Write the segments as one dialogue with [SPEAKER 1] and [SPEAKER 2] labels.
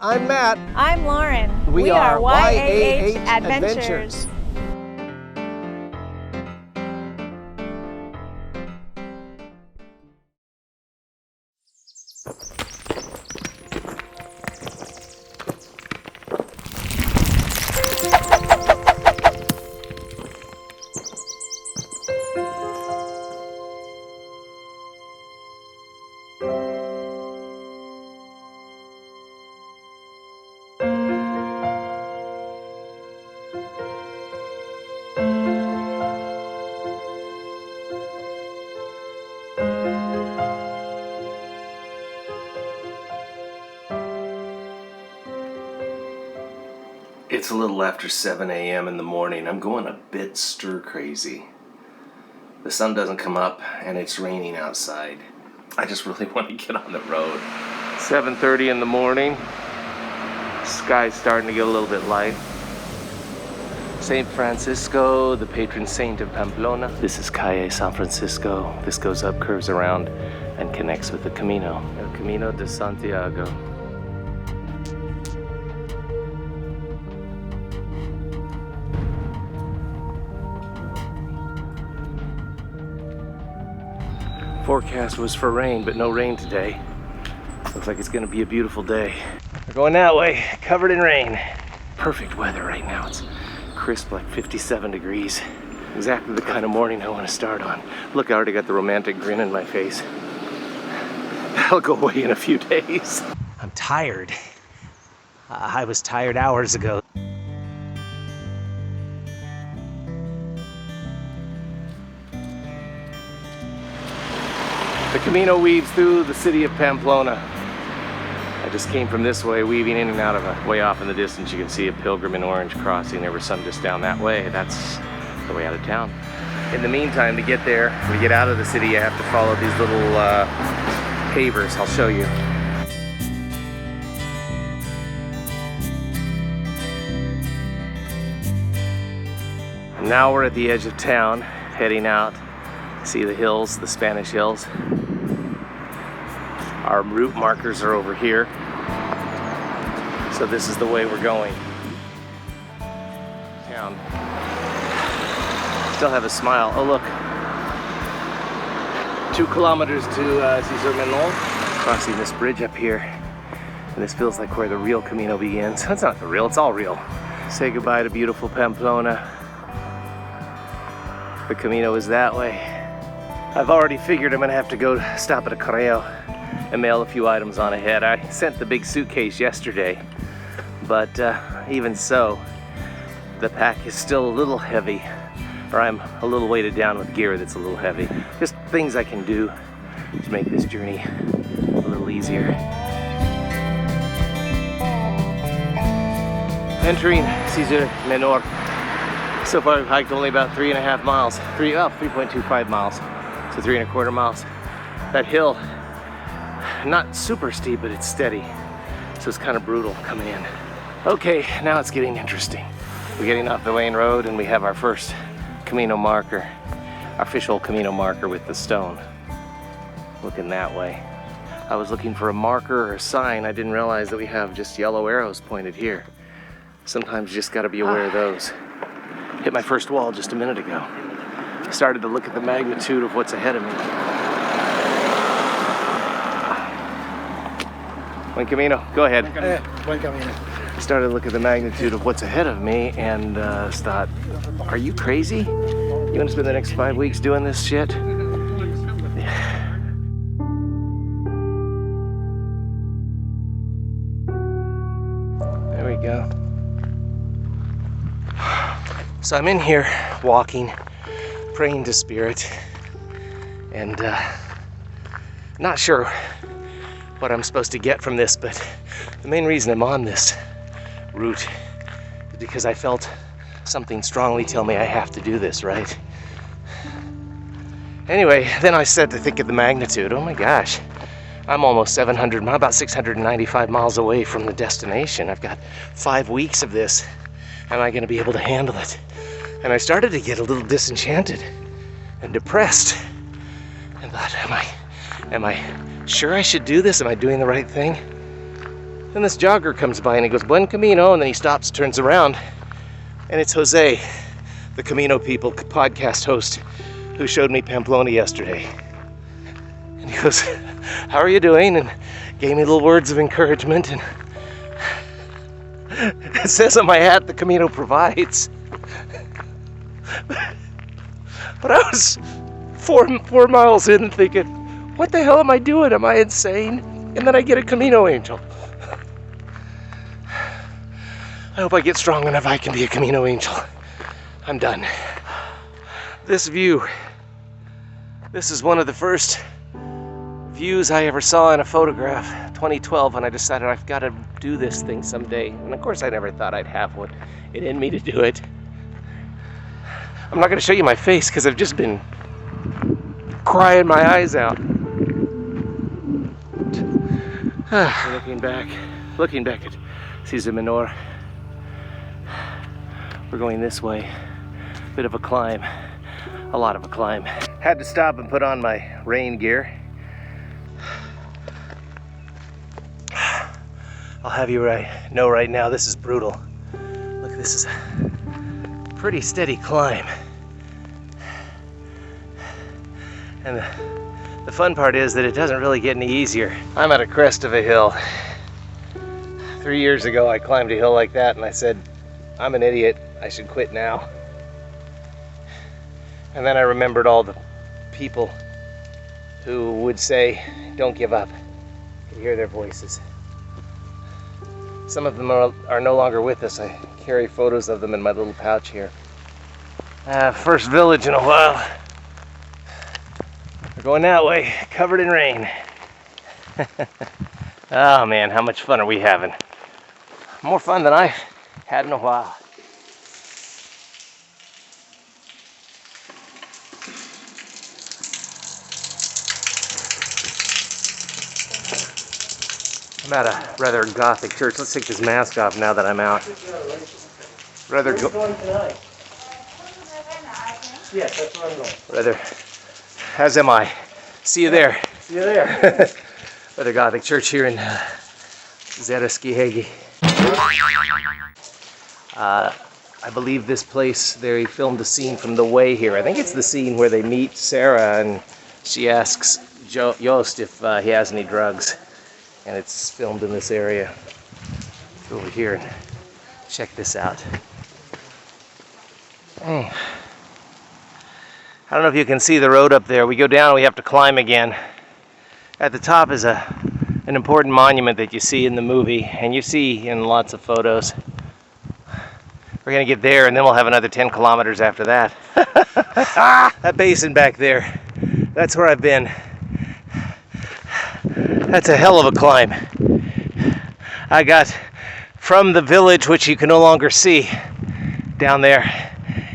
[SPEAKER 1] I'm Matt.
[SPEAKER 2] I'm Lauren.
[SPEAKER 1] We are YAH
[SPEAKER 2] Adventures.
[SPEAKER 1] It's a little after 7 a.m. in the morning. I'm going a bit stir crazy. The sun doesn't come up and it's raining outside. I just really want to get on the road. 7:30 in the morning. Sky's starting to get a little bit light. St. Francisco, the patron saint of Pamplona. This is YAH San Francisco. This goes up, curves around, and connects with the Camino. El Camino de Santiago. Forecast was for rain, but no rain today. Looks like it's gonna be a beautiful day. We're going that way, covered in rain. Perfect weather right now. It's crisp, like 57 degrees. Exactly the kind of morning I want to start on. Look, I already got the romantic grin in my face. That'll go away in a few days.
[SPEAKER 3] I'm tired. I was tired hours ago.
[SPEAKER 1] The Camino weaves through the city of Pamplona. I just came from this way, weaving in and out of a way off in the distance. You can see a pilgrim in orange crossing. There was some just down that way. That's the way out of town. In the meantime, to get there, to get out of the city, you have to follow these little pavers. I'll show you. And now we're at the edge of town, heading out. See the hills, the Spanish hills. Our route markers are over here. So this is the way we're going. Town. Still have a smile. Oh look. 2 kilometers to Cizur-Menon. Crossing this bridge up here. And this feels like where the real Camino begins. That's not the real, it's all real. Say goodbye to beautiful Pamplona. The Camino is that way. I've already figured I'm gonna have to go stop at a correo and mail a few items on ahead. I sent the big suitcase yesterday, but even so, the pack is still a little heavy, or I'm a little weighted down with gear that's a little heavy. Just things I can do to make this journey a little easier. Entering Cizur-Menon. So far I've hiked only about 3.5 miles, 3.25 miles. So 3.25 miles. That hill, not super steep, but it's steady. So it's kind of brutal coming in. Okay, now it's getting interesting. We're getting off the main road and we have our first Camino marker, official Camino marker with the stone. Looking that way. I was looking for a marker or a sign. I didn't realize that we have just yellow arrows pointed here. Sometimes you just gotta be aware of those. Hit my first wall just a minute ago. Started to look at the magnitude of what's ahead of me. Buen Camino, go ahead.
[SPEAKER 4] Buen Camino.
[SPEAKER 1] Started to look at the magnitude of what's ahead of me and thought, are you crazy? You want to spend the next 5 weeks doing this shit? There we go.
[SPEAKER 3] So I'm in here walking, praying to Spirit, and not sure what I'm supposed to get from this, but the main reason I'm on this route is because I felt something strongly tell me I have to do this, right? Anyway, then I said to think of the magnitude. Oh my gosh, I'm almost 700 miles, about 695 miles away from the destination. I've got 5 weeks of this. Am I going to be able to handle it? And I started to get a little disenchanted and depressed and thought, am I sure I should do this? Am I doing the right thing? Then this jogger comes by and he goes, Buen Camino, and then he stops, turns around, and it's Jose, the Camino People podcast host, who showed me Pamplona yesterday. And he goes, how are you doing? And gave me little words of encouragement, and it says on my hat, the Camino provides. But I was four miles in thinking, what the hell am I doing? Am I insane? And then I get a Camino angel. I hope I get strong enough I can be a Camino angel. I'm done. This view, this is one of the first views I ever saw in a photograph, 2012, when I decided I've got to do this thing someday. And of course I never thought I'd have what it in me to do it. I'm not going to show you my face because I've just been crying my eyes out. looking back at Cesar Menor. We're going this way. Bit of a climb, a lot of a climb. Had to stop and put on my rain gear. I'll have you know right now, this is brutal. Look, this is a pretty steady climb. And the fun part is that it doesn't really get any easier. I'm at a crest of a hill. 3 years ago, I climbed a hill like that and I said, I'm an idiot, I should quit now. And then I remembered all the people who would say, don't give up. I could hear their voices. Some of them are no longer with us. I carry photos of them in my little pouch here. First village in a while. We're going that way, covered in rain. Oh man, how much fun are we having? More fun than I've had in a while. I'm at a rather gothic church. Let's take this mask off now that I'm out. Rather Yes, that's where I'm going. Rather, as am I. See you there.
[SPEAKER 1] See you there.
[SPEAKER 3] Rather gothic church here in Zaraskihegi. I believe this place, they filmed a scene from The Way here. I think it's the scene where they meet Sarah and she asks Joost if he has any drugs. And it's filmed in this area. Go over here and check this out. I don't know if you can see the road up there. We go down, we have to climb again. At the top is an important monument that you see in the movie, and you see in lots of photos. We're gonna get there, and then we'll have another 10 kilometers after that. That basin back there, that's where I've been. That's a hell of a climb. I got from the village, which you can no longer see down there.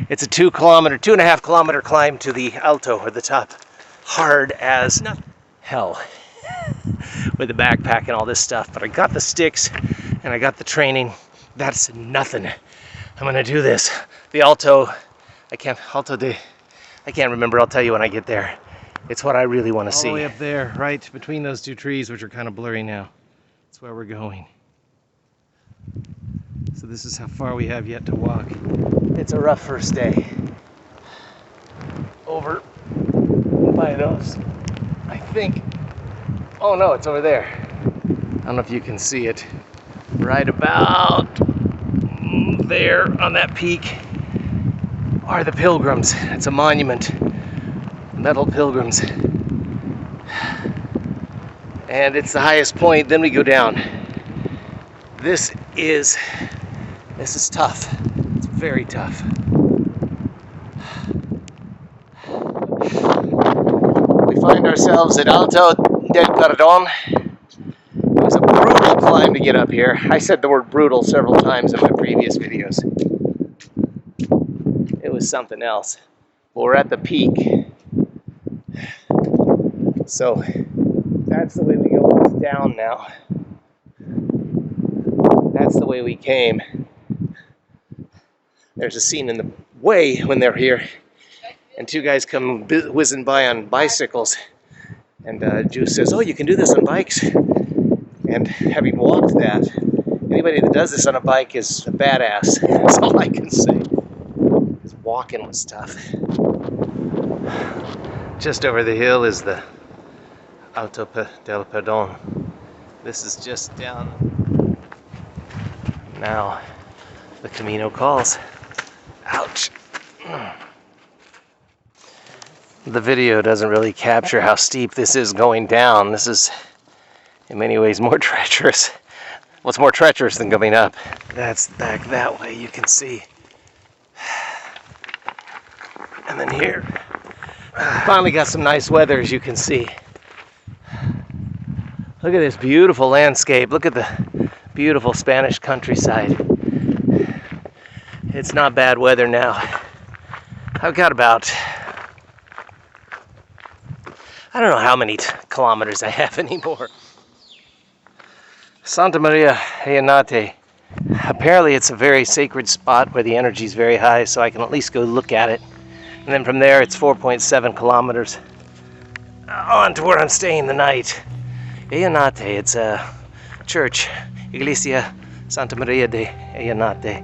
[SPEAKER 3] It's a 2.5 kilometer climb to the Alto, or the top. Hard as hell with the backpack and all this stuff. But I got the sticks and I got the training. That's nothing. I'm gonna do this. The Alto, I can't remember. I'll tell you when I get there. It's what I really want to see. All the way up there, right between those two trees, which are kind of blurry now. That's where we're going. So this is how far we have yet to walk. It's a rough first day. Over by those, I think. Oh no, it's over there. I don't know if you can see it. Right about there on that peak are the pilgrims. It's a monument. Metal pilgrims. And it's the highest point, then we go down. This is tough. It's very tough. We find ourselves at Alto del Perdón. It was a brutal climb to get up here. I said the word brutal several times in my previous videos. It was something else. Well, we're at the peak. So that's the way we go. It's down now. That's the way we came. There's a scene in The Way when they're here, and two guys come whizzing by on bicycles, and Juice says, "Oh, you can do this on bikes." And having walked that, anybody that does this on a bike is a badass. That's all I can say. Just walking was tough. Just over the hill is the Alto del Perdón. This is just down. Now the Camino calls. Ouch. The video doesn't really capture how steep this is going down. This is in many ways more treacherous. What's more treacherous than coming up? That's back that way, you can see. And then here, finally got some nice weather, as you can see. Look at this beautiful landscape. Look at the beautiful Spanish countryside. It's not bad weather now. I've got about, I don't know how many kilometers I have anymore. Santa Maria Eyanate. Apparently it's a very sacred spot where the energy is very high, so I can at least go look at it. And then from there it's 4.7 kilometers on to where I'm staying the night. Eyanate, it's a church, Iglesia Santa Maria de Eyanate.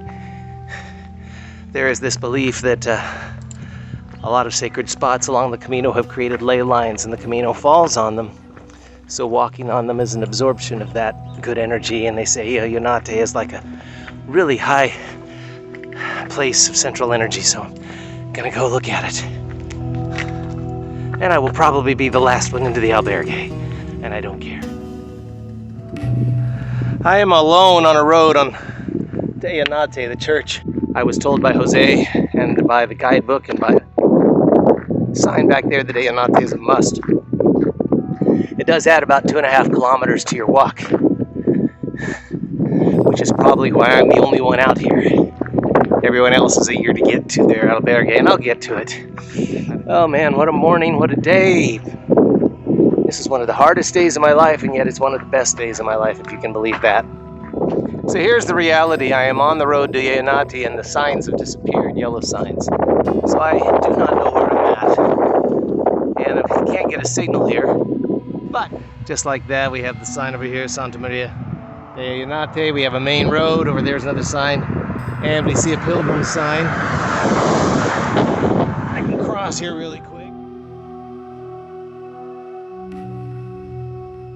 [SPEAKER 3] There is this belief that a lot of sacred spots along the Camino have created ley lines, and the Camino falls on them. So walking on them is an absorption of that good energy, and they say Eyanate is like a really high place of central energy, so I'm gonna go look at it. And I will probably be the last one into the albergue, and I don't care. I am alone on a road on to Eyanate, the church. I was told by Jose and by the guidebook and by a sign back there that Eyanate is a must. It does add about 2.5 kilometers to your walk, which is probably why I'm the only one out here. Everyone else is eager to get to their albergue, and I'll get to it. Oh man, what a morning, what a day. This is one of the hardest days of my life, and yet it's one of the best days of my life, if you can believe that. So here's the reality. I am on the road to Eyanate, and the signs have disappeared, yellow signs. So I do not know where I'm at. And I can't get a signal here. But just like that, we have the sign over here, Santa Maria de Eyanate. We have a main road. Over there's another sign. And we see a pilgrim sign. I can cross here really quick.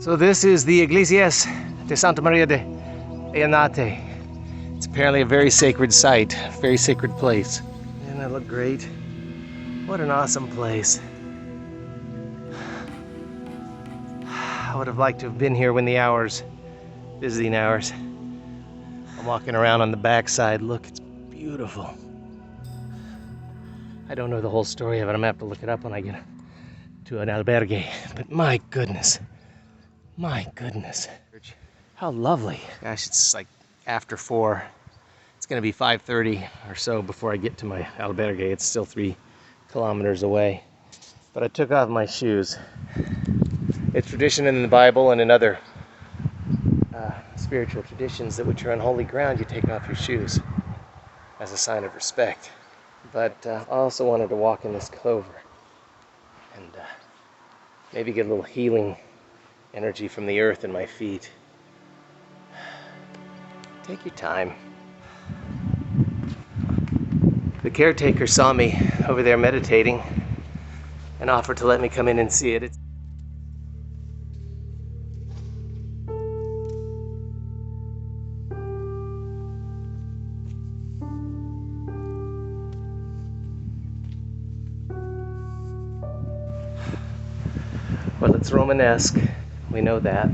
[SPEAKER 3] So this is the Iglesias de Santa Maria de Eyanate. It's apparently a very sacred site, a very sacred place. Doesn't that look great? What an awesome place. I would have liked to have been here when the visiting hours. I'm walking around on the backside. Look, it's beautiful. I don't know the whole story of it. I'm gonna have to look it up when I get to an albergue. But my goodness, how lovely. Gosh, it's like after 4. It's gonna be 5:30 or so before I get to my albergue. It's still 3 kilometers away. But I took off my shoes. It's tradition in the Bible and in other spiritual traditions that when you're on holy ground, you take off your shoes as a sign of respect. But I also wanted to walk in this clover and maybe get a little healing energy from the earth in my feet. Take your time. The caretaker saw me over there meditating and offered to let me come in and see it. Well, it's Romanesque, we know that.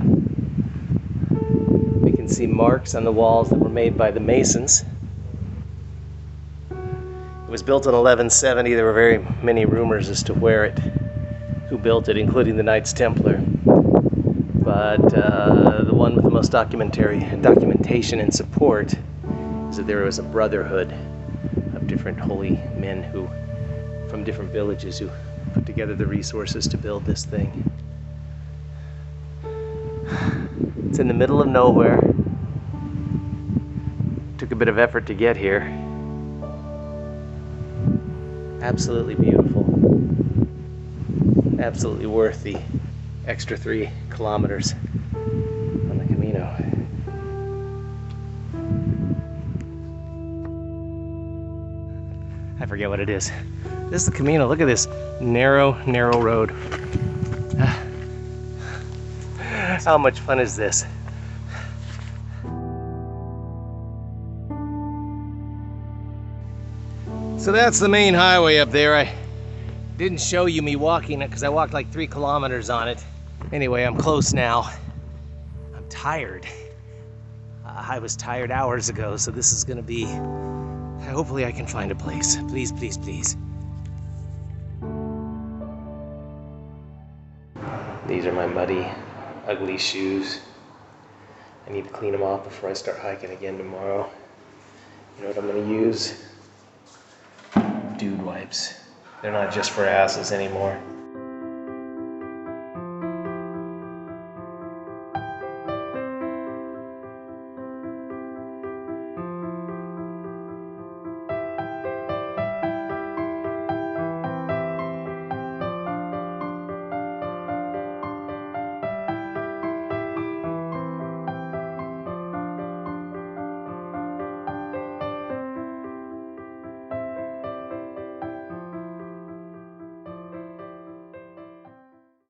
[SPEAKER 3] We can see marks on the walls that were made by the Masons. It was built in 1170. There were very many rumors as to who built it, including the Knights Templar. But the one with the most documentation and support is that there was a brotherhood of different holy men from different villages who put together the resources to build this thing. It's in the middle of nowhere. Took a bit of effort to get here. Absolutely beautiful. Absolutely worth the extra 3 kilometers on the Camino. I forget what it is. This is the Camino. Look at this narrow road. How much fun is this? So that's the main highway up there. I didn't show you me walking it because I walked like 3 kilometers on it. Anyway, I'm close now. I'm tired. I was tired hours ago, so this is gonna be, hopefully I can find a place. Please, please, please. These are my muddy, ugly shoes. I need to clean them off before I start hiking again tomorrow. You know what I'm gonna use? Dude wipes. They're not just for asses anymore.